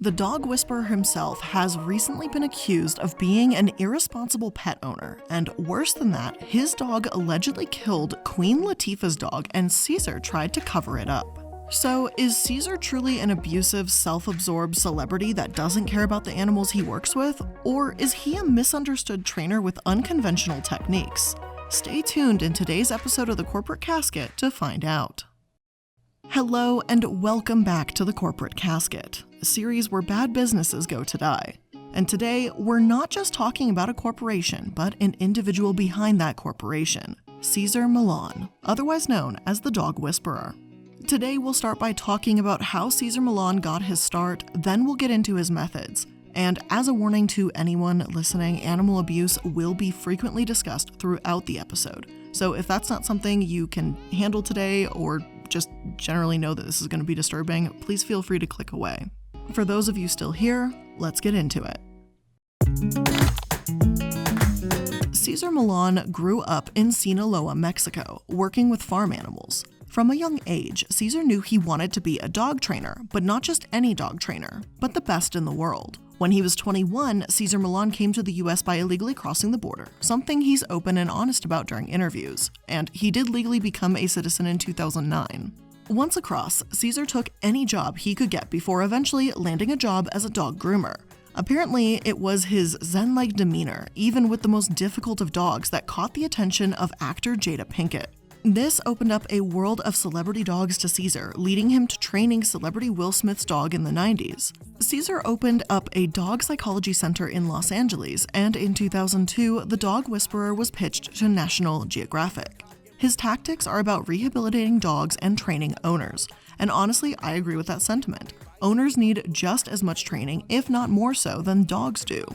The dog whisperer himself has recently been accused of being an irresponsible pet owner, and worse than that, his dog allegedly killed Queen Latifah's dog and Cesar tried to cover it up. So is Cesar truly an abusive, self-absorbed celebrity that doesn't care about the animals he works with? Or is he a misunderstood trainer with unconventional techniques? Stay tuned in today's episode of The Corporate Casket to find out. Hello and welcome back to The Corporate Casket, a series where bad businesses go to die. And today, we're not just talking about a corporation, but an individual behind that corporation, Cesar Millan, otherwise known as the Dog Whisperer. Today, we'll start by talking about how Cesar Millan got his start, then we'll get into his methods. And as a warning to anyone listening, animal abuse will be frequently discussed throughout the episode. So if that's not something you can handle today, or just generally know that this is going to be disturbing, please feel free to click away. For those of you still here, let's get into it. Cesar Millan grew up in Sinaloa, Mexico, working with farm animals. From a young age, Cesar knew he wanted to be a dog trainer, but not just any dog trainer, but the best in the world. When he was 21, Cesar Millan came to the US by illegally crossing the border, something he's open and honest about during interviews, and he did legally become a citizen in 2009. Once across, Cesar took any job he could get before eventually landing a job as a dog groomer. Apparently, it was his zen-like demeanor, even with the most difficult of dogs, that caught the attention of actor Jada Pinkett. This opened up a world of celebrity dogs to Cesar, leading him to training celebrity Will Smith's dog in the 90s. Cesar opened up a dog psychology center in Los Angeles, and in 2002, the Dog Whisperer was pitched to National Geographic. His tactics are about rehabilitating dogs and training owners, and honestly, I agree with that sentiment. Owners need just as much training, if not more so, than dogs do.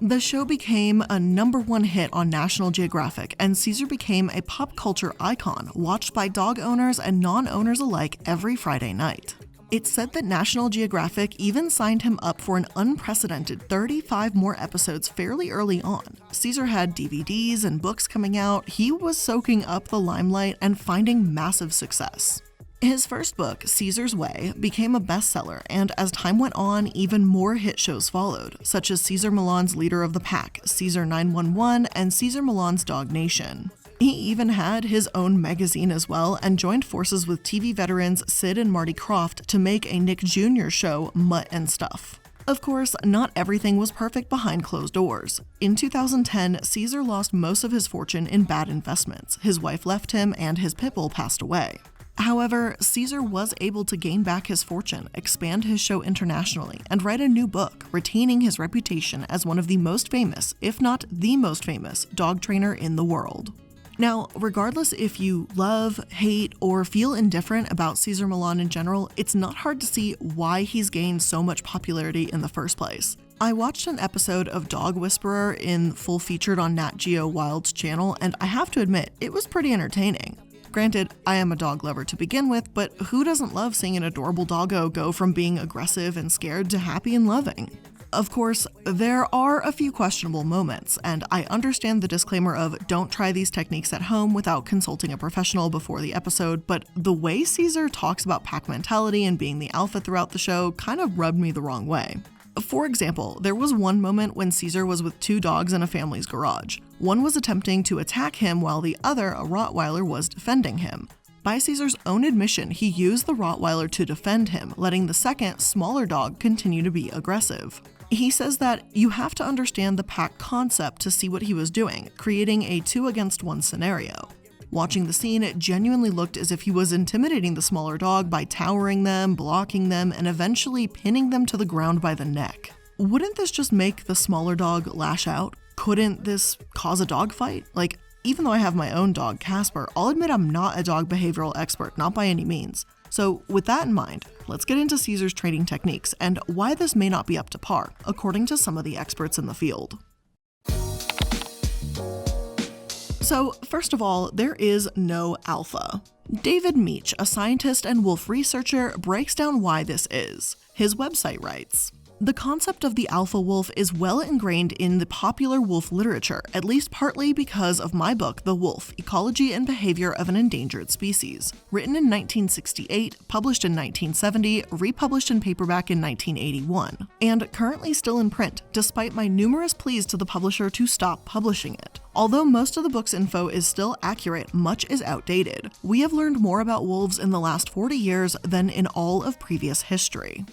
The show became a #1 hit on National Geographic, and Cesar became a pop culture icon watched by dog owners and non-owners alike every Friday night. It's said that National Geographic even signed him up for an unprecedented 35 more episodes fairly early on. Cesar had DVDs and books coming out. He was soaking up the limelight and finding massive success. His first book, Cesar's Way, became a bestseller, and as time went on, even more hit shows followed, such as Cesar Millan's Leader of the Pack, Cesar 911, and Cesar Millan's Dog Nation. He even had his own magazine as well, and joined forces with TV veterans Sid and Marty Krofft to make a Nick Jr. show, Mutt and Stuff. Of course, not everything was perfect behind closed doors. In 2010, Cesar lost most of his fortune in bad investments. His wife left him, and his pit bull passed away. However, Cesar was able to gain back his fortune, expand his show internationally, and write a new book, retaining his reputation as one of the most famous, if not the most famous, dog trainer in the world. Now, regardless if you love, hate, or feel indifferent about Cesar Millan in general, it's not hard to see why he's gained so much popularity in the first place. I watched an episode of Dog Whisperer in full featured on Nat Geo Wild's channel, and I have to admit, it was pretty entertaining. Granted, I am a dog lover to begin with, but who doesn't love seeing an adorable doggo go from being aggressive and scared to happy and loving? Of course, there are a few questionable moments, and I understand the disclaimer of don't try these techniques at home without consulting a professional before the episode, but the way Cesar talks about pack mentality and being the alpha throughout the show kind of rubbed me the wrong way. For example, there was one moment when Cesar was with 2 dogs in a family's garage. One was attempting to attack him while the other, a Rottweiler, was defending him. By Cesar's own admission, he used the Rottweiler to defend him, letting the second, smaller dog continue to be aggressive. He says that you have to understand the pack concept to see what he was doing, creating a 2-against-1 scenario. Watching the scene, it genuinely looked as if he was intimidating the smaller dog by towering them, blocking them, and eventually pinning them to the ground by the neck. Wouldn't this just make the smaller dog lash out? Couldn't this cause a dog fight? Like, even though I have my own dog, Casper, I'll admit I'm not a dog behavioral expert, not by any means. So with that in mind, let's get into Cesar's training techniques and why this may not be up to par, according to some of the experts in the field. So first of all, there is no alpha. David Meach, a scientist and wolf researcher, breaks down why this is. His website writes, The concept of the alpha wolf is well ingrained in the popular wolf literature, at least partly because of my book, The Wolf: Ecology and Behavior of an Endangered Species. Written in 1968, published in 1970, republished in paperback in 1981, and currently still in print, despite my numerous pleas to the publisher to stop publishing it. Although most of the book's info is still accurate, much is outdated. We have learned more about wolves in the last 40 years than in all of previous history.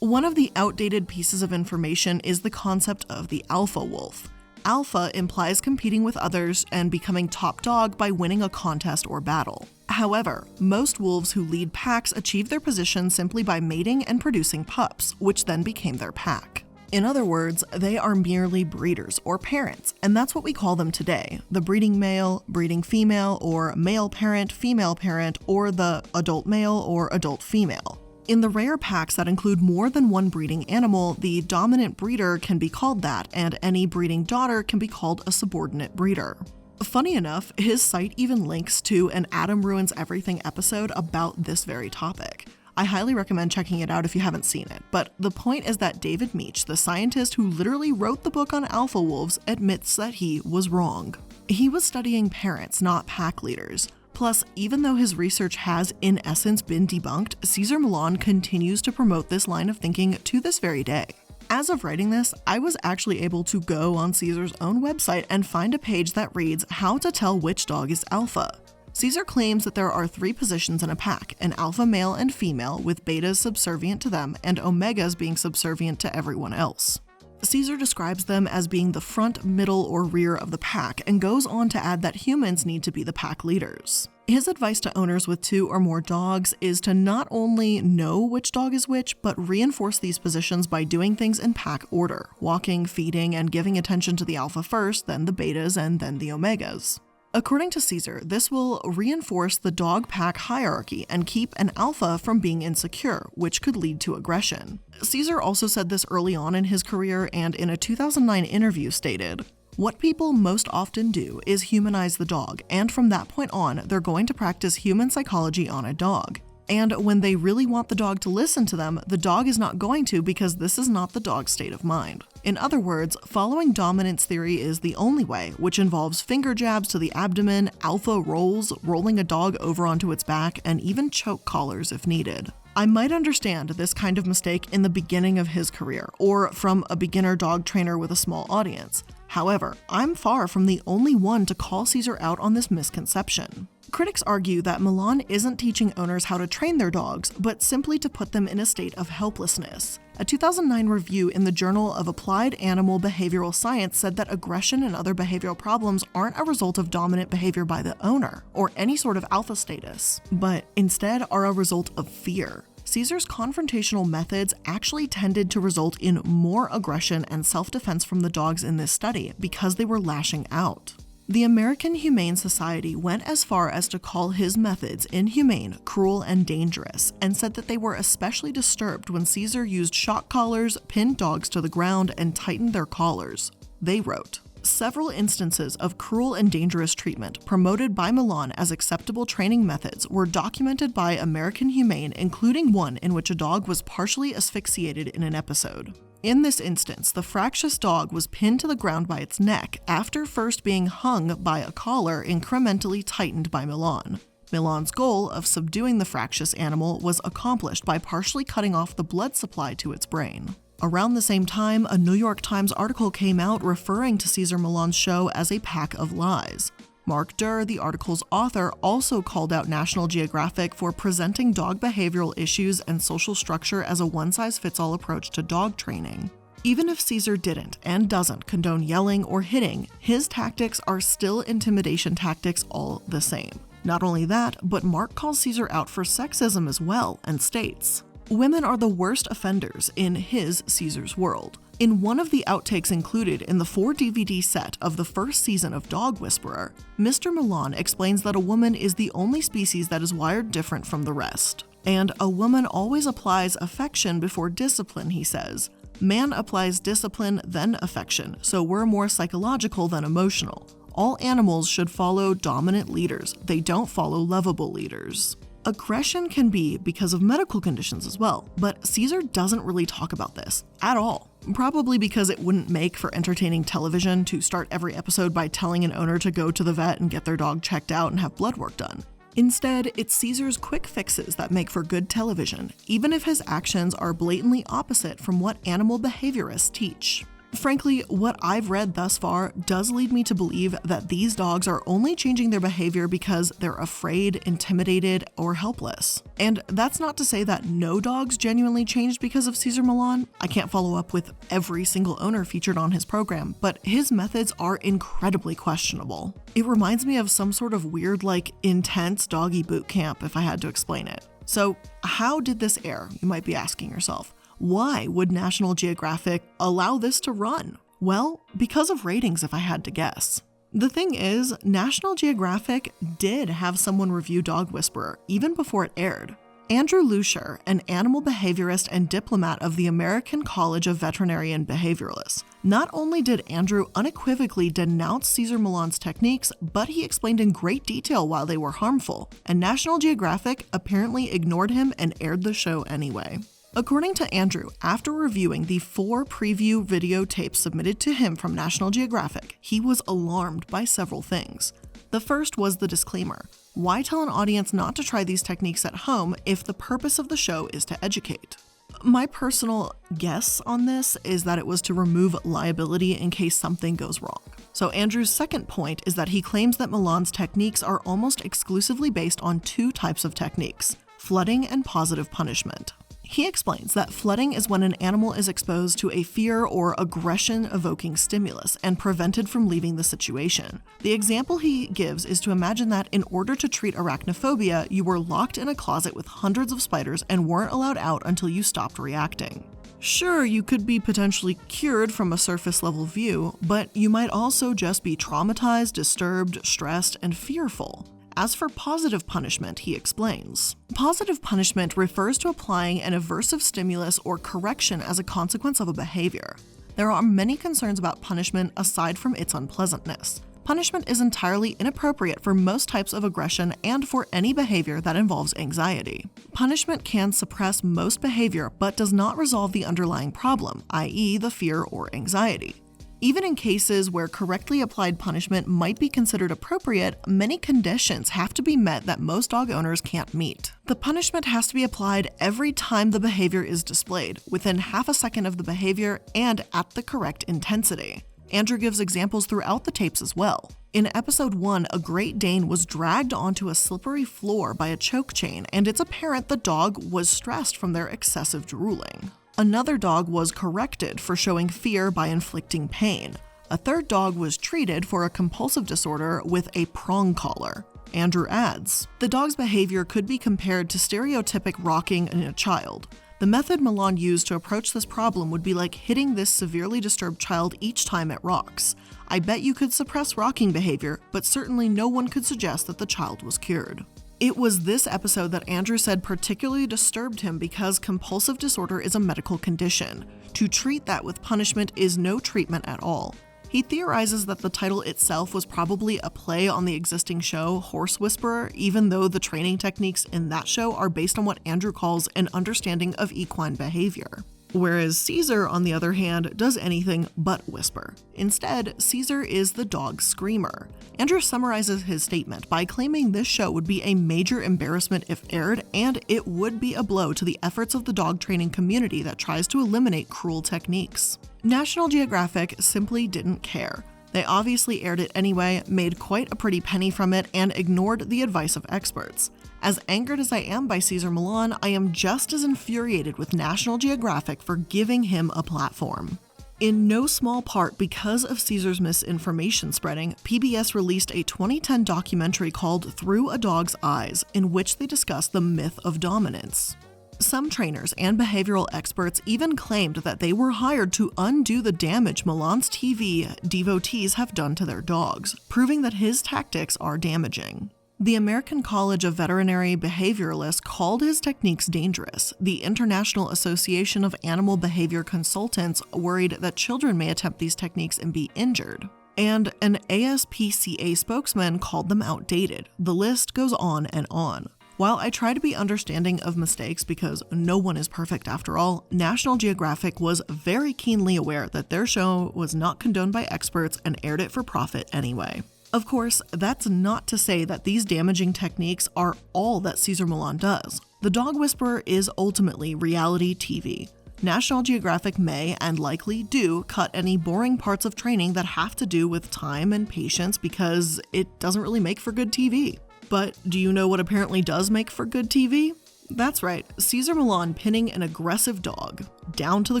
One of the outdated pieces of information is the concept of the alpha wolf. Alpha implies competing with others and becoming top dog by winning a contest or battle. However, most wolves who lead packs achieve their position simply by mating and producing pups, which then became their pack. In other words, they are merely breeders or parents, and that's what we call them today: the breeding male, breeding female, or male parent, female parent, or the adult male or adult female. In the rare packs that include more than one breeding animal, the dominant breeder can be called that, and any breeding daughter can be called a subordinate breeder. Funny enough, his site even links to an Adam Ruins Everything episode about this very topic. I highly recommend checking it out if you haven't seen it, but the point is that David Meach, the scientist who literally wrote the book on alpha wolves, admits that he was wrong. He was studying parents, not pack leaders. Plus, even though his research has, in essence, been debunked, Cesar Millan continues to promote this line of thinking to this very day. As of writing this, I was actually able to go on Cesar's own website and find a page that reads "How to Tell Which Dog is Alpha." Cesar claims that there are 3 positions in a pack: an alpha male and female, with betas subservient to them, and omegas being subservient to everyone else. Cesar describes them as being the front, middle, or rear of the pack, and goes on to add that humans need to be the pack leaders. His advice to owners with 2 or more dogs is to not only know which dog is which, but reinforce these positions by doing things in pack order: walking, feeding, and giving attention to the alpha first, then the betas, and then the omegas. According to Cesar, this will reinforce the dog pack hierarchy and keep an alpha from being insecure, which could lead to aggression. Cesar also said this early on in his career, and in a 2009 interview stated, "What people most often do is humanize the dog, and from that point on, they're going to practice human psychology on a dog. And when they really want the dog to listen to them, the dog is not going to, because this is not the dog's state of mind." In other words, following dominance theory is the only way, which involves finger jabs to the abdomen, alpha rolls, rolling a dog over onto its back, and even choke collars if needed. I might understand this kind of mistake in the beginning of his career, or from a beginner dog trainer with a small audience. However, I'm far from the only one to call Cesar out on this misconception. Critics argue that Millan isn't teaching owners how to train their dogs, but simply to put them in a state of helplessness. A 2009 review in the Journal of Applied Animal Behavioral Science said that aggression and other behavioral problems aren't a result of dominant behavior by the owner, or any sort of alpha status, but instead are a result of fear. Cesar's confrontational methods actually tended to result in more aggression and self-defense from the dogs in this study because they were lashing out. The American Humane Society went as far as to call his methods inhumane, cruel, and dangerous, and said that they were especially disturbed when Cesar used shock collars, pinned dogs to the ground, and tightened their collars. They wrote, "Several instances of cruel and dangerous treatment promoted by Millan as acceptable training methods were documented by American Humane, including one in which a dog was partially asphyxiated in an episode. In this instance, the fractious dog was pinned to the ground by its neck after first being hung by a collar incrementally tightened by Millan. Millan's goal of subduing the fractious animal was accomplished by partially cutting off the blood supply to its brain." Around the same time, a New York Times article came out referring to Cesar Millan's show as a pack of lies. Mark Durr, the article's author, also called out National Geographic for presenting dog behavioral issues and social structure as a one-size-fits-all approach to dog training. Even if Cesar didn't and doesn't condone yelling or hitting, his tactics are still intimidation tactics all the same. Not only that, but Mark calls Cesar out for sexism as well and states, "Women are the worst offenders in his, Cesar's world." In one of the outtakes included in the 4 DVD set of the first season of Dog Whisperer, Mr. Millan explains that a woman is the only species that is wired different from the rest. And a woman always applies affection before discipline, he says. Man applies discipline, then affection, so we're more psychological than emotional. All animals should follow dominant leaders. They don't follow lovable leaders. Aggression can be because of medical conditions as well, but Cesar doesn't really talk about this at all. Probably because it wouldn't make for entertaining television to start every episode by telling an owner to go to the vet and get their dog checked out and have blood work done. Instead, it's Cesar's quick fixes that make for good television, even if his actions are blatantly opposite from what animal behaviorists teach. Frankly, what I've read thus far does lead me to believe that these dogs are only changing their behavior because they're afraid, intimidated, or helpless. And that's not to say that no dogs genuinely changed because of Cesar Millan. I can't follow up with every single owner featured on his program, but his methods are incredibly questionable. It reminds me of some sort of weird, intense doggy boot camp, if I had to explain it. So, how did this air, you might be asking yourself? Why would National Geographic allow this to run? Well, because of ratings, if I had to guess. The thing is, National Geographic did have someone review Dog Whisperer even before it aired. Andrew Lucier, an animal behaviorist and diplomat of the American College of Veterinarian Behavioralists. Not only did Andrew unequivocally denounce Cesar Millan's techniques, but he explained in great detail why they were harmful, and National Geographic apparently ignored him and aired the show anyway. According to Andrew, after reviewing the 4 preview videotapes submitted to him from National Geographic, he was alarmed by several things. The first was the disclaimer. Why tell an audience not to try these techniques at home if the purpose of the show is to educate? My personal guess on this is that it was to remove liability in case something goes wrong. So Andrew's second point is that he claims that Millan's techniques are almost exclusively based on 2 types of techniques, flooding and positive punishment. He explains that flooding is when an animal is exposed to a fear or aggression-evoking stimulus and prevented from leaving the situation. The example he gives is to imagine that in order to treat arachnophobia, you were locked in a closet with hundreds of spiders and weren't allowed out until you stopped reacting. Sure, you could be potentially cured from a surface-level view, but you might also just be traumatized, disturbed, stressed, and fearful. As for positive punishment, he explains, positive punishment refers to applying an aversive stimulus or correction as a consequence of a behavior. There are many concerns about punishment aside from its unpleasantness. Punishment is entirely inappropriate for most types of aggression and for any behavior that involves anxiety. Punishment can suppress most behavior but does not resolve the underlying problem, i.e., the fear or anxiety. Even in cases where correctly applied punishment might be considered appropriate, many conditions have to be met that most dog owners can't meet. The punishment has to be applied every time the behavior is displayed, within half a second of the behavior, and at the correct intensity. Andrew gives examples throughout the tapes as well. In episode 1, a Great Dane was dragged onto a slippery floor by a choke chain, and it's apparent the dog was stressed from their excessive drooling. Another dog was corrected for showing fear by inflicting pain. A third dog was treated for a compulsive disorder with a prong collar. Andrew adds, the dog's behavior could be compared to stereotypic rocking in a child. The method Millan used to approach this problem would be like hitting this severely disturbed child each time it rocks. I bet you could suppress rocking behavior, but certainly no one could suggest that the child was cured. It was this episode that Andrew said particularly disturbed him because compulsive disorder is a medical condition. To treat that with punishment is no treatment at all. He theorizes that the title itself was probably a play on the existing show Horse Whisperer, even though the training techniques in that show are based on what Andrew calls an understanding of equine behavior. Whereas Cesar, on the other hand, does anything but whisper. Instead, Cesar is the dog screamer. Andrew summarizes his statement by claiming this show would be a major embarrassment if aired, and it would be a blow to the efforts of the dog training community that tries to eliminate cruel techniques. National Geographic simply didn't care. They obviously aired it anyway, made quite a pretty penny from it, and ignored the advice of experts. As angered as I am by Cesar Millan, I am just as infuriated with National Geographic for giving him a platform. In no small part because of Cesar's misinformation spreading, PBS released a 2010 documentary called Through a Dog's Eyes, in which they discuss the myth of dominance. Some trainers and behavioral experts even claimed that they were hired to undo the damage Millan's TV devotees have done to their dogs, proving that his tactics are damaging. The American College of Veterinary Behavioralists called his techniques dangerous. The International Association of Animal Behavior Consultants worried that children may attempt these techniques and be injured. And an ASPCA spokesman called them outdated. The list goes on and on. While I try to be understanding of mistakes because no one is perfect after all, National Geographic was very keenly aware that their show was not condoned by experts and aired it for profit anyway. Of course, that's not to say that these damaging techniques are all that Cesar Millan does. The Dog Whisperer is ultimately reality TV. National Geographic may, and likely do, cut any boring parts of training that have to do with time and patience because it doesn't really make for good TV. But do you know what apparently does make for good TV? That's right, Cesar Millan pinning an aggressive dog down to the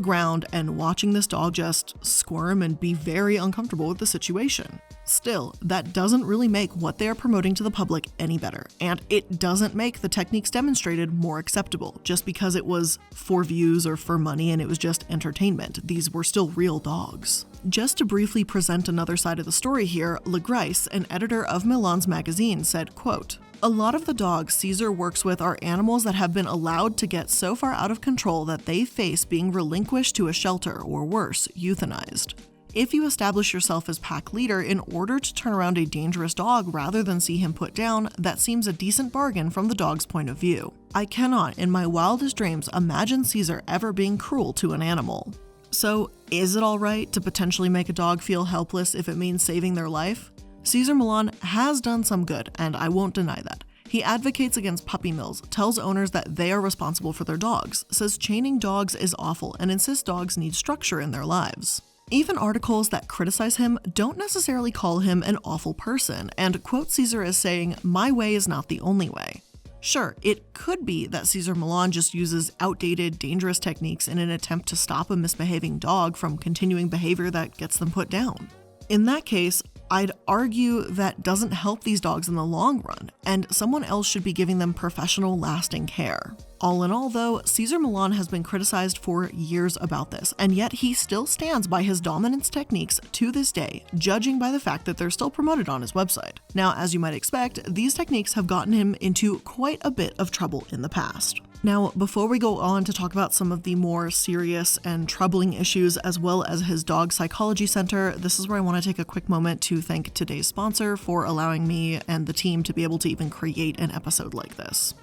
ground and watching this dog just squirm and be very uncomfortable with the situation. Still, that doesn't really make what they are promoting to the public any better, and it doesn't make the techniques demonstrated more acceptable just because it was for views or for money and it was just entertainment. These were still real dogs. Just to briefly present another side of the story here, LeGrice, an editor of Millan's magazine, said, quote, "A lot of the dogs Cesar works with are animals that have been allowed to get so far out of control that they face being relinquished to a shelter or worse, euthanized. If you establish yourself as pack leader in order to turn around a dangerous dog rather than see him put down, that seems a decent bargain from the dog's point of view. I cannot, in my wildest dreams, imagine Cesar ever being cruel to an animal." So, is it alright to potentially make a dog feel helpless if it means saving their life? Cesar Millan has done some good, and I won't deny that. He advocates against puppy mills, tells owners that they are responsible for their dogs, says chaining dogs is awful, and insists dogs need structure in their lives. Even articles that criticize him don't necessarily call him an awful person, and quote Cesar as saying, "My way is not the only way." Sure, it could be that Cesar Millan just uses outdated, dangerous techniques in an attempt to stop a misbehaving dog from continuing behavior that gets them put down. In that case, I'd argue that doesn't help these dogs in the long run, and someone else should be giving them professional, lasting care. All in all, though, Cesar Millan has been criticized for years about this, and yet he still stands by his dominance techniques to this day, judging by the fact that they're still promoted on his website. Now, as you might expect, these techniques have gotten him into quite a bit of trouble in the past. Now, before we go on to talk about some of the more serious and troubling issues as well as his dog psychology center, this is where I want to take a quick moment to thank today's sponsor for allowing me and the team to be able to even create an episode like this.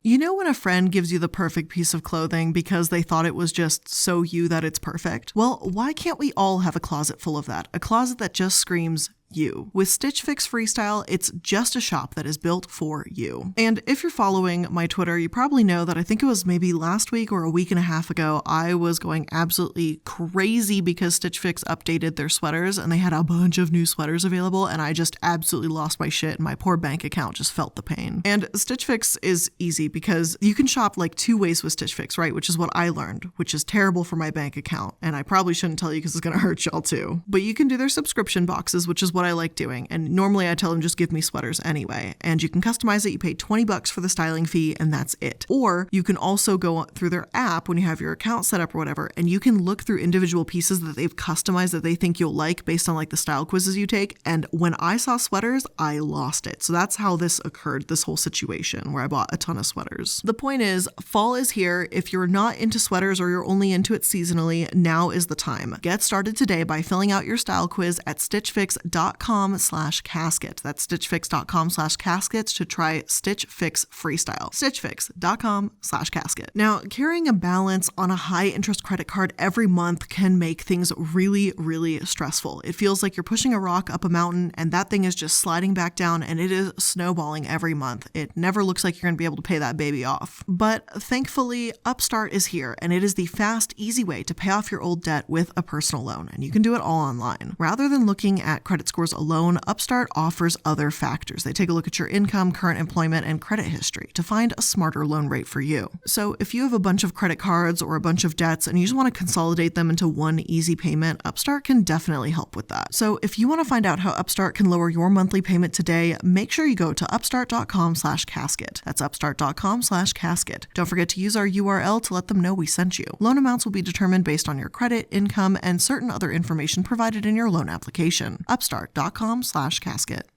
You know when a friend gives you the perfect piece of clothing because they thought it was just so you that it's perfect? Well, why can't we all have a closet full of that? A closet that just screams you. With Stitch Fix Freestyle, it's just a shop that is built for you. And if you're following my Twitter, you probably know that I think it was maybe last week or a week and a half ago, I was going absolutely crazy because Stitch Fix updated their sweaters and they had a bunch of new sweaters available, and I just absolutely lost my shit and my poor bank account just felt the pain. And Stitch Fix is easy because you can shop like two ways with Stitch Fix, right? Which is what I learned, which is terrible for my bank account. And I probably shouldn't tell you because it's going to hurt y'all too. But you can do their subscription boxes, which is what I like doing. And normally I tell them just give me sweaters anyway. And you can customize it. You pay $20 for the styling fee and that's it. Or you can also go through their app when you have your account set up or whatever, and you can look through individual pieces that they've customized that they think you'll like based on like the style quizzes you take. And when I saw sweaters, I lost it. So that's how this occurred, this whole situation where I bought a ton of sweaters. The point is, fall is here. If you're not into sweaters or you're only into it seasonally, now is the time. Get started today by filling out your style quiz at stitchfix.com/casket. That's stitchfix.com/casket to try Stitch Fix Freestyle. stitchfix.com/casket. Now, carrying a balance on a high interest credit card every month can make things really, really stressful. It feels like you're pushing a rock up a mountain and that thing is just sliding back down and it is snowballing every month. It never looks like you're going to be able to pay that baby off. But thankfully, Upstart is here and it is the fast, easy way to pay off your old debt with a personal loan, and you can do it all online. Rather than looking at credit scores alone, Upstart offers other factors. They take a look at your income, current employment, and credit history to find a smarter loan rate for you. So if you have a bunch of credit cards or a bunch of debts and you just want to consolidate them into one easy payment, Upstart can definitely help with that. So if you want to find out how Upstart can lower your monthly payment today, make sure you go to upstart.com/casket. That's upstart.com/casket. Don't forget to use our URL to let them know we sent you. Loan amounts will be determined based on your credit, income, and certain other information provided in your loan application. Upstart.com/casket.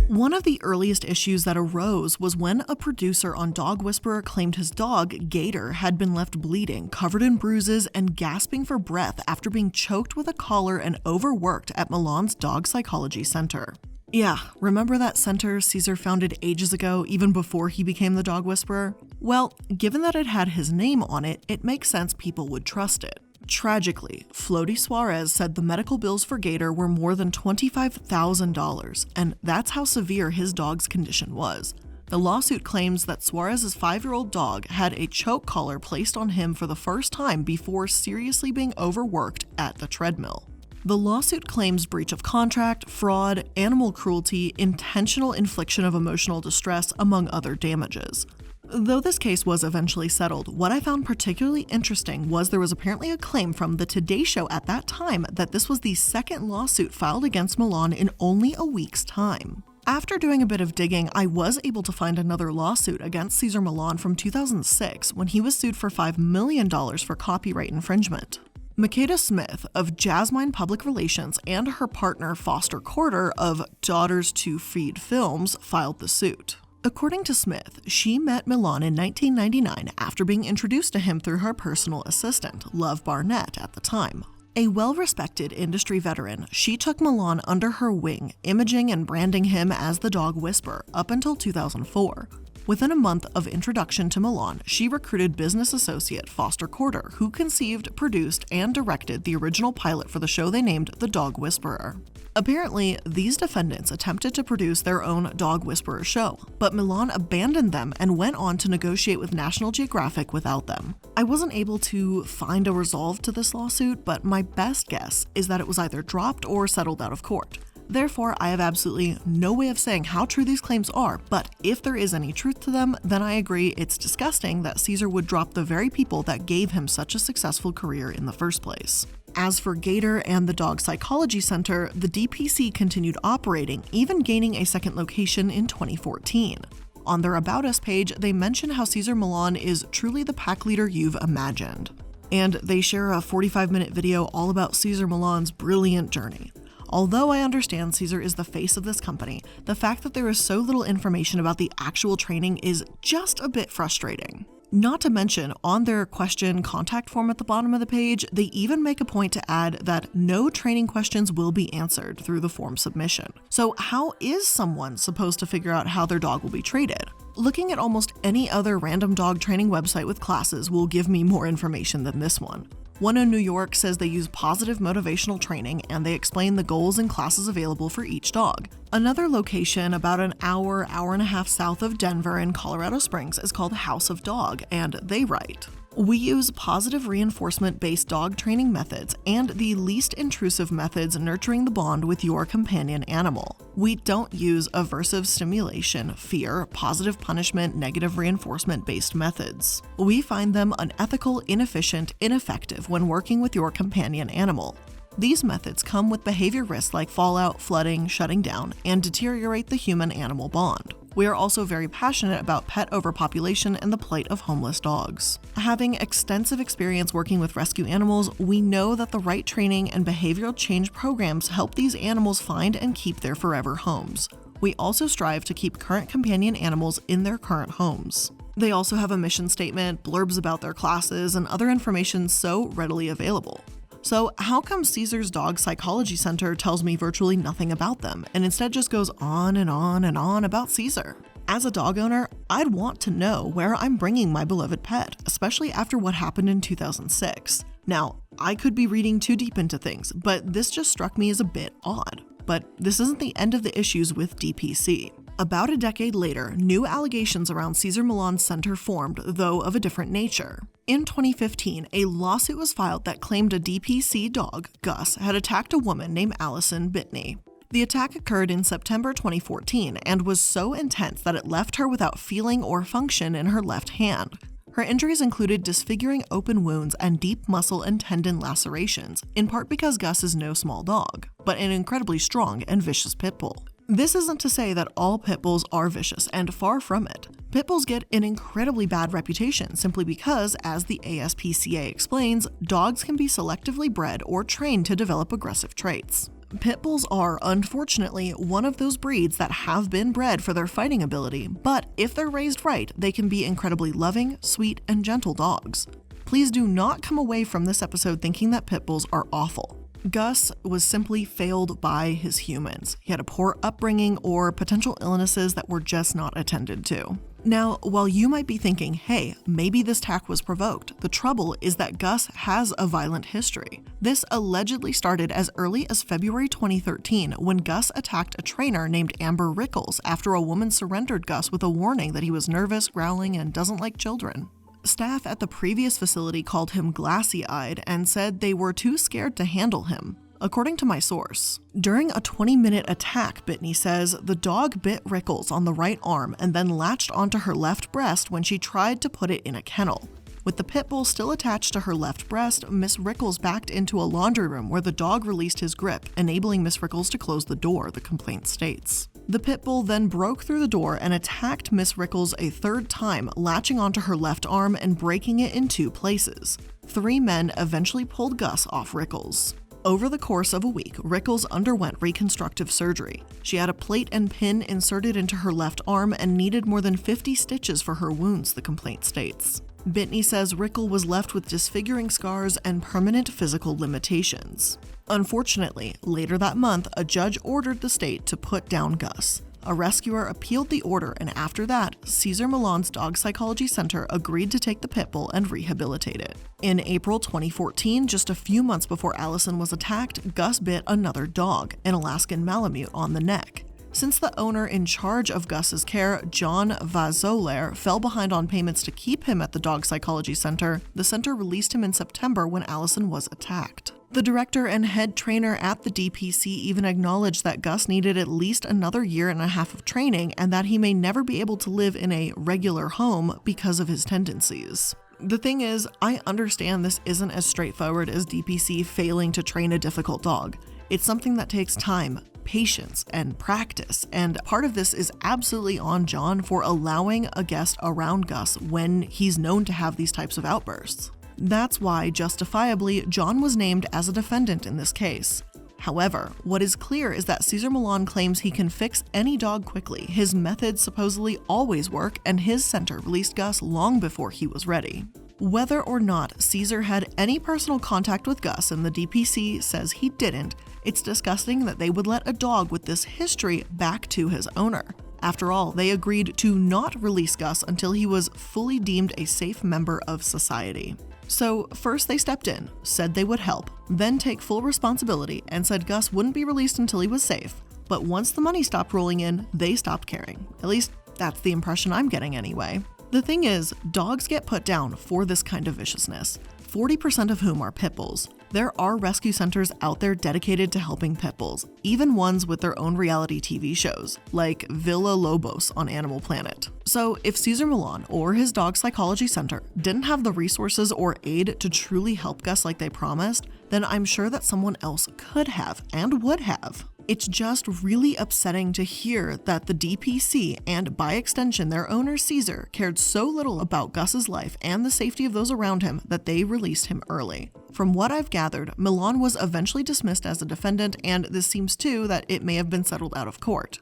One of the earliest issues that arose was when a producer on Dog Whisperer claimed his dog, Gator, had been left bleeding, covered in bruises, and gasping for breath after being choked with a collar and overworked at Millan's Dog Psychology Center. Yeah, remember that center Cesar founded ages ago, even before he became the dog whisperer? Well, given that it had his name on it, it makes sense people would trust it. Tragically, Floaty Suarez said the medical bills for Gator were more than $25,000, and that's how severe his dog's condition was. The lawsuit claims that Suarez's 5-year-old dog had a choke collar placed on him for the first time before seriously being overworked at the treadmill. The lawsuit claims breach of contract, fraud, animal cruelty, intentional infliction of emotional distress, among other damages. Though this case was eventually settled, what I found particularly interesting was there was apparently a claim from the Today Show at that time that this was the second lawsuit filed against Millan in only a week's time. After doing a bit of digging, I was able to find another lawsuit against Cesar Millan from 2006 when he was sued for $5 million for copyright infringement. Makeda Smith of Jasmine Public Relations and her partner Foster Corder of Daughters to Feed Films filed the suit. According to Smith, she met Millan in 1999 after being introduced to him through her personal assistant, Love Barnett, at the time. A well-respected industry veteran, she took Millan under her wing, imaging and branding him as the dog whisperer up until 2004. Within a month of introduction to Millan, she recruited business associate Foster Corder, who conceived, produced, and directed the original pilot for the show they named The Dog Whisperer. Apparently, these defendants attempted to produce their own Dog Whisperer show, but Millan abandoned them and went on to negotiate with National Geographic without them. I wasn't able to find a resolve to this lawsuit, but my best guess is that it was either dropped or settled out of court. Therefore, I have absolutely no way of saying how true these claims are, but if there is any truth to them, then I agree it's disgusting that Cesar would drop the very people that gave him such a successful career in the first place. As for Gator and the Dog Psychology Center, the DPC continued operating, even gaining a second location in 2014. On their About Us page, they mention how Cesar Millan is truly the pack leader you've imagined. And they share a 45-minute video all about Cesar Millan's brilliant journey. Although I understand Cesar is the face of this company, the fact that there is so little information about the actual training is just a bit frustrating. Not to mention, on their question contact form at the bottom of the page, they even make a point to add that no training questions will be answered through the form submission. So how is someone supposed to figure out how their dog will be treated? Looking at almost any other random dog training website with classes will give me more information than this one. One in New York says they use positive motivational training and they explain the goals and classes available for each dog. Another location about an hour and a half south of Denver in Colorado Springs is called House of Dog, and they write, "We use positive reinforcement-based dog training methods and the least intrusive methods nurturing the bond with your companion animal. We don't use aversive stimulation, fear, positive punishment, negative reinforcement-based methods. We find them unethical, inefficient, ineffective when working with your companion animal. These methods come with behavior risks like fallout, flooding, shutting down, and deteriorate the human-animal bond. We are also very passionate about pet overpopulation and the plight of homeless dogs. Having extensive experience working with rescue animals, we know that the right training and behavioral change programs help these animals find and keep their forever homes. We also strive to keep current companion animals in their current homes." They also have a mission statement, blurbs about their classes, and other information so readily available. So how come Cesar's Dog Psychology Center tells me virtually nothing about them and instead just goes on and on and on about Cesar? As a dog owner, I'd want to know where I'm bringing my beloved pet, especially after what happened in 2006. Now, I could be reading too deep into things, but this just struck me as a bit odd. But this isn't the end of the issues with DPC. About a decade later, new allegations around Cesar Millan's center formed, though of a different nature. In 2015, a lawsuit was filed that claimed a DPC dog, Gus, had attacked a woman named Allison Bitney. The attack occurred in September 2014 and was so intense that it left her without feeling or function in her left hand. Her injuries included disfiguring open wounds and deep muscle and tendon lacerations, in part because Gus is no small dog, but an incredibly strong and vicious pit bull. This isn't to say that all pit bulls are vicious, and far from it. Pit bulls get an incredibly bad reputation simply because, as the ASPCA explains, dogs can be selectively bred or trained to develop aggressive traits. Pit bulls are, unfortunately, one of those breeds that have been bred for their fighting ability, but if they're raised right, they can be incredibly loving, sweet, and gentle dogs. Please do not come away from this episode thinking that pit bulls are awful. Gus was simply failed by his humans. He had a poor upbringing or potential illnesses that were just not attended to. Now, while you might be thinking, hey, maybe this attack was provoked, the trouble is that Gus has a violent history. This allegedly started as early as February 2013 when Gus attacked a trainer named Amber Rickles after a woman surrendered Gus with a warning that he was nervous, growling, and doesn't like children. Staff at the previous facility called him glassy-eyed and said they were too scared to handle him. According to my source, during a 20-minute attack, Bitney says, the dog bit Rickles on the right arm and then latched onto her left breast when she tried to put it in a kennel. With the pit bull still attached to her left breast, Miss Rickles backed into a laundry room where the dog released his grip, enabling Miss Rickles to close the door, the complaint states. The pit bull then broke through the door and attacked Miss Rickles a third time, latching onto her left arm and breaking it in 2 places. 3 men eventually pulled Gus off Rickles. Over the course of a week, Rickles underwent reconstructive surgery. She had a plate and pin inserted into her left arm and needed more than 50 stitches for her wounds, the complaint states. Bitney says Rickle was left with disfiguring scars and permanent physical limitations. Unfortunately, later that month, a judge ordered the state to put down Gus. A rescuer appealed the order, and after that, Cesar Millan's Dog Psychology Center agreed to take the pit bull and rehabilitate it. In April 2014, just a few months before Allison was attacked, Gus bit another dog, an Alaskan Malamute, on the neck. Since the owner in charge of Gus's care, John Vazoler, fell behind on payments to keep him at the Dog Psychology Center, the center released him in September when Allison was attacked. The director and head trainer at the DPC even acknowledged that Gus needed at least another year and a half of training and that he may never be able to live in a regular home because of his tendencies. The thing is, I understand this isn't as straightforward as DPC failing to train a difficult dog. It's something that takes time, patience, and practice, and part of this is absolutely on John for allowing a guest around Gus when he's known to have these types of outbursts. That's why, justifiably, John was named as a defendant in this case. However, what is clear is that Cesar Millan claims he can fix any dog quickly. His methods supposedly always work, and his center released Gus long before he was ready. Whether or not Cesar had any personal contact with Gus, and the DPC says he didn't, it's disgusting that they would let a dog with this history back to his owner. After all, they agreed to not release Gus until he was fully deemed a safe member of society. So first they stepped in, said they would help, then take full responsibility and said Gus wouldn't be released until he was safe. But once the money stopped rolling in, they stopped caring. At least that's the impression I'm getting anyway. The thing is, dogs get put down for this kind of viciousness, 40% of whom are pit bulls. There are rescue centers out there dedicated to helping pit bulls, even ones with their own reality TV shows, like Villa Lobos on Animal Planet. So if Cesar Millan or his Dog Psychology Center didn't have the resources or aid to truly help Gus like they promised, then I'm sure that someone else could have and would have. It's just really upsetting to hear that the DPC, and by extension their owner Cesar, cared so little about Gus's life and the safety of those around him that they released him early. From what I've gathered, Millan was eventually dismissed as a defendant, and this seems too that it may have been settled out of court.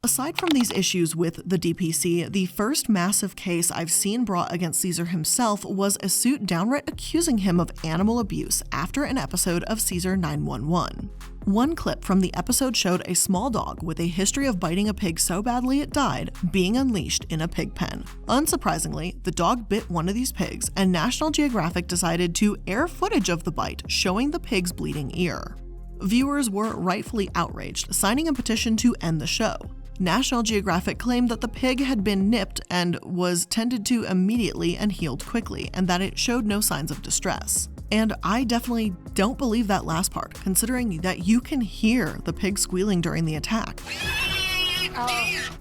Aside from these issues with the DPC, the first massive case I've seen brought against Cesar himself was a suit downright accusing him of animal abuse after an episode of Cesar 911. One clip from the episode showed a small dog with a history of biting a pig so badly it died being unleashed in a pig pen. Unsurprisingly, the dog bit one of these pigs, and National Geographic decided to air footage of the bite showing the pig's bleeding ear. Viewers were rightfully outraged, signing a petition to end the show. National Geographic claimed that the pig had been nipped and was tended to immediately and healed quickly, and that it showed no signs of distress. And I definitely don't believe that last part, considering that you can hear the pig squealing during the attack.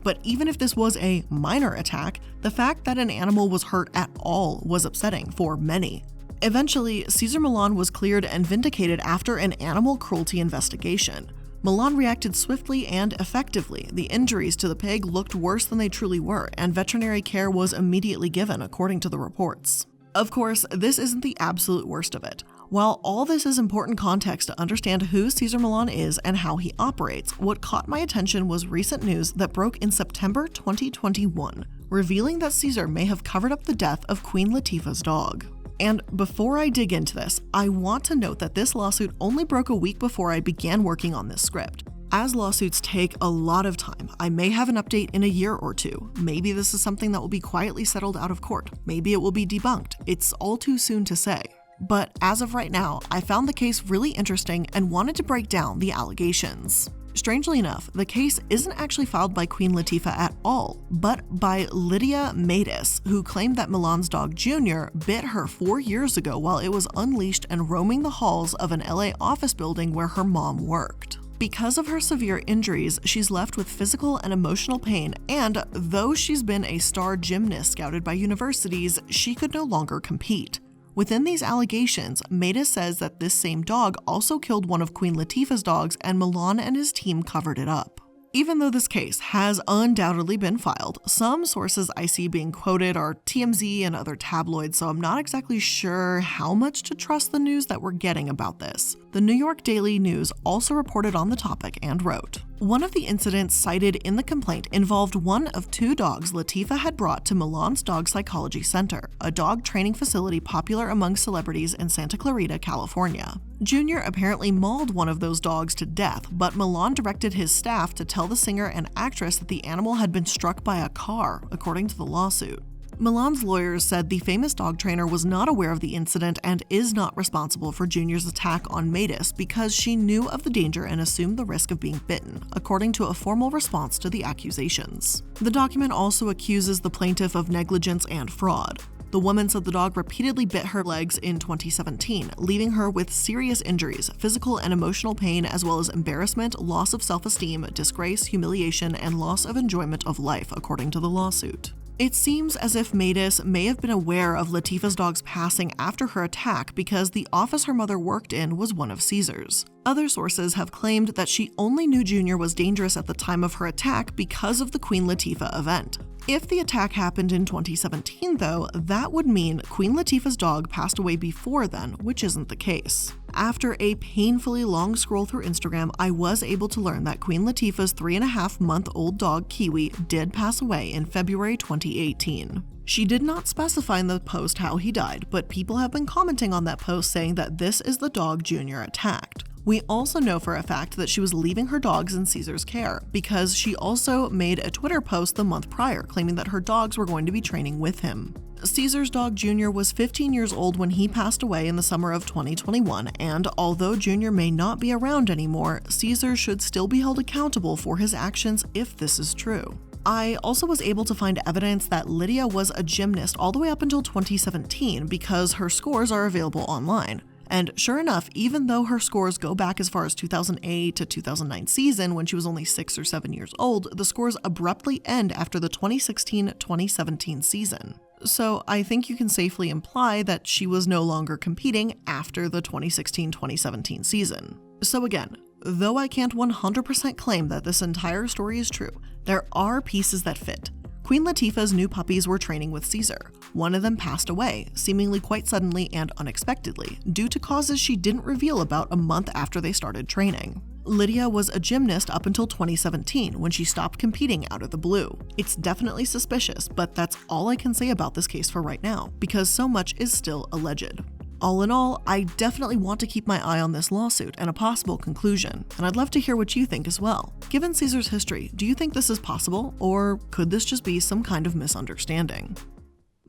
But even if this was a minor attack, the fact that an animal was hurt at all was upsetting for many. Eventually, Cesar Millan was cleared and vindicated after an animal cruelty investigation. Millan reacted swiftly and effectively. The injuries to the pig looked worse than they truly were, and veterinary care was immediately given, according to the reports. Of course, this isn't the absolute worst of it. While all this is important context to understand who Cesar Millan is and how he operates, what caught my attention was recent news that broke in September 2021, revealing that Cesar may have covered up the death of Queen Latifah's dog. And before I dig into this, I want to note that this lawsuit only broke a week before I began working on this script. As lawsuits take a lot of time, I may have an update in a year or two. Maybe this is something that will be quietly settled out of court. Maybe it will be debunked. It's all too soon to say. But as of right now, I found the case really interesting and wanted to break down the allegations. Strangely enough, the case isn't actually filed by Queen Latifah at all, but by Lydia Matus, who claimed that Millan's dog Junior bit her 4 years ago while it was unleashed and roaming the halls of an LA office building where her mom worked. Because of her severe injuries, she's left with physical and emotional pain, and though she's been a star gymnast scouted by universities, she could no longer compete. Within these allegations, Matus says that this same dog also killed one of Queen Latifah's dogs, and Millan and his team covered it up. Even though this case has undoubtedly been filed, some sources I see being quoted are TMZ and other tabloids, so I'm not exactly sure how much to trust the news that we're getting about this. The New York Daily News also reported on the topic and wrote, "One of the incidents cited in the complaint involved one of 2 dogs Latifah had brought to Millan's Dog Psychology Center, a dog training facility popular among celebrities in Santa Clarita, California. Junior apparently mauled one of those dogs to death, but Millan directed his staff to tell the singer and actress that the animal had been struck by a car, according to the lawsuit. Millan's lawyers said the famous dog trainer was not aware of the incident and is not responsible for Junior's attack on Matus because she knew of the danger and assumed the risk of being bitten, according to a formal response to the accusations. The document also accuses the plaintiff of negligence and fraud. The woman said the dog repeatedly bit her legs in 2017, leaving her with serious injuries, physical and emotional pain, as well as embarrassment, loss of self-esteem, disgrace, humiliation, and loss of enjoyment of life, according to the lawsuit. It seems as if Matus may have been aware of Latifah's dog's passing after her attack because the office her mother worked in was one of Cesar's. Other sources have claimed that she only knew Junior was dangerous at the time of her attack because of the Queen Latifah event. If the attack happened in 2017, though, that would mean Queen Latifah's dog passed away before then, which isn't the case. After a painfully long scroll through Instagram, I was able to learn that Queen Latifah's 3.5-month-old dog Kiwi did pass away in February 2018. She did not specify in the post how he died, but people have been commenting on that post saying that this is the dog Junior attacked. We also know for a fact that she was leaving her dogs in Cesar's care because she also made a Twitter post the month prior claiming that her dogs were going to be training with him. Cesar's dog Junior was 15 years old when he passed away in the summer of 2021, and although Junior may not be around anymore, Cesar should still be held accountable for his actions if this is true. I also was able to find evidence that Lydia was a gymnast all the way up until 2017 because her scores are available online. And sure enough, even though her scores go back as far as 2008 to 2009 season when she was only 6 or 7 years old, the scores abruptly end after the 2016-2017 season. So I think you can safely imply that she was no longer competing after the 2016-2017 season. So again, though I can't 100% claim that this entire story is true, there are pieces that fit. Queen Latifah's new puppies were training with Cesar. One of them passed away, seemingly quite suddenly and unexpectedly, due to causes she didn't reveal about a month after they started training. Lydia was a gymnast up until 2017 when she stopped competing out of the blue. It's definitely suspicious, but that's all I can say about this case for right now, because so much is still alleged. All in all, I definitely want to keep my eye on this lawsuit and a possible conclusion, and I'd love to hear what you think as well. Given Cesar's history, do you think this is possible, or could this just be some kind of misunderstanding?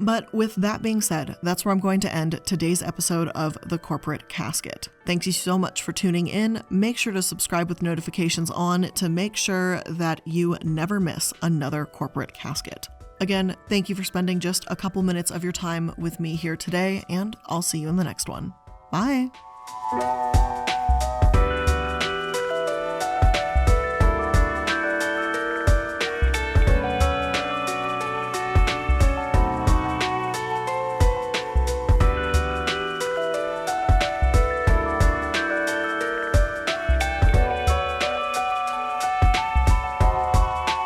But with that being said, that's where I'm going to end today's episode of The Corporate Casket. Thank you so much for tuning in. Make sure to subscribe with notifications on to make sure that you never miss another Corporate Casket. Again, thank you for spending just a couple minutes of your time with me here today, and I'll see you in the next one. Bye!